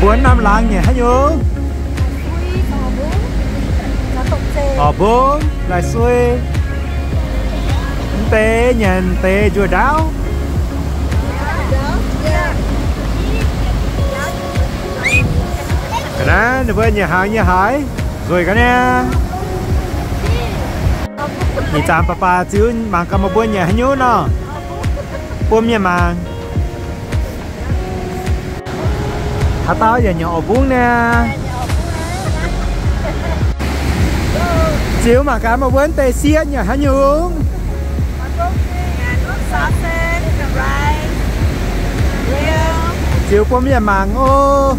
4 năm lăng nhỉ hả nhớ? Ở 4 lại xuôi tê nhìn tê chùa đáo cái đó nó với nhà hỏi rồi cái nè nhìn chạm papa chứ mà cầm một buôn nhà hả nhớ nó buôn nhà mà hả tao giờ nhỏ buông nè chiếu mà cái mà quên tê xiết nhỉ hả nhung chiếu qua nhà màng ô